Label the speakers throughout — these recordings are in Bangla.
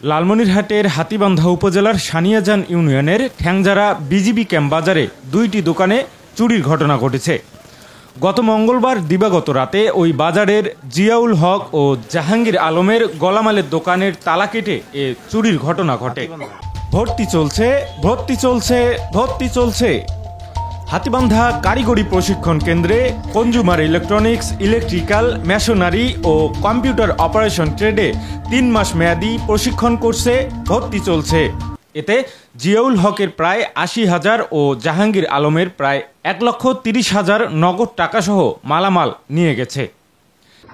Speaker 1: লালমনিরহাটের হাতীবান্ধা উপজেলার সানিয়াজান ইউনিয়নের ঠ্যাংজারা বিজিবি ক্যাম্প বাজারে দুইটি দোকানে চুরির ঘটনা ঘটেছে। গত মঙ্গলবার দিবাগত রাতে ওই বাজারের জিয়াউল হক ও জাহাঙ্গীর আলমের গলামালের দোকানের তালা কেটে এ চুরির ঘটনা ঘটে। ভর্তি চলছে। হাতীবান্ধা কারিগরি প্রশিক্ষণ কেন্দ্রে কনজুমার ইলেকট্রনিক্স, ইলেকট্রিক্যাল, মেশনারি ও কম্পিউটার অপারেশন ট্রেডে 3 মাস মেয়াদী প্রশিক্ষণ কোর্সে ভর্তি চলছে। এতে জিয়াউল হকের প্রায় 80,000 ও জাহাঙ্গীর আলমের প্রায় 1,30,000 নগদ টাকাসহ মালামাল নিয়ে গেছে।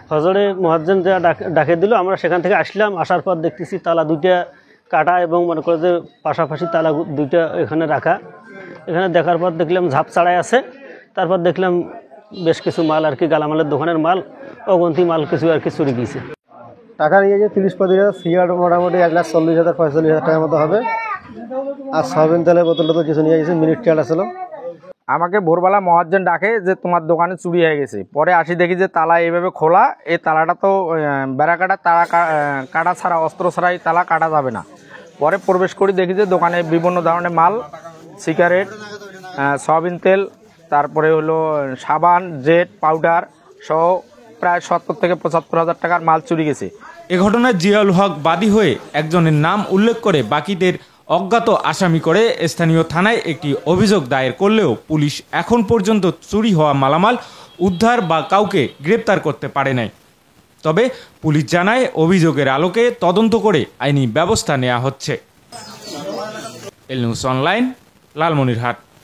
Speaker 2: ফজরে মুয়াজ্জিন যা ডাকে দিল, আমরা সেখান থেকে আসলাম। আসার পর দেখতেছি তালা দুইটা কাটা এবং মনে করে যে পাশাপাশি তালা দুইটা এখানে রাখা। এখানে দেখার পর দেখলাম ঝাপ ছাড়াই আছে। তারপর দেখলাম বেশ কিছু মাল আর কি, গালামালের দোকানের মাল, অগন্তি মাল কিছু আর কি চুরি গিয়েছে।
Speaker 3: টাকা নিয়ে যে 30-35,000, সিগারেট মোটামুটি 1,40,000-45,000 টাকার মতো হবে। আর সয়াবিন তেলের বোতলটা তো কিছু নিয়ে গেছে, মিনিট খেয়াল আসছিল।
Speaker 4: আমাকে ভোরবেলা মুয়াজ্জিন ডাকে যে তোমার দোকানে চুরি হয়ে গেছে। পরে আসি দেখি যে তালা এইভাবে খোলা। এই তালাটা তো বেড়া কাটা, তালা কাটা ছাড়া, অস্ত্র ছাড়াই তালা কাটা যাবে না। পরে প্রবেশ করি, দেখি যে দোকানে বিভিন্ন ধরনের মাল, সিগারেট, সয়াবিন তেল, তারপরে হলো সাবান, জেট, পাউডার সহ প্রায় 70 থেকে 75,000 টাকার মাল চুরি গেছে।
Speaker 1: এ ঘটনায় জিয়াউল হক বাদী হয়ে একজনের নাম উল্লেখ করে বাকিদের অজ্ঞাত আসামি করে স্থানীয় থানায় একটি অভিযোগ দায়ের করলেও পুলিশ এখন পর্যন্ত চুরি হওয়া মালামাল উদ্ধার বা কাউকে গ্রেপ্তার করতে পারে নাই। তবে পুলিশ জানায় অভিযোগের আলোকে তদন্ত করে আইনি ব্যবস্থা নেওয়া হচ্ছে। এল নিউজ অনলাইন, লালমনিরহাট।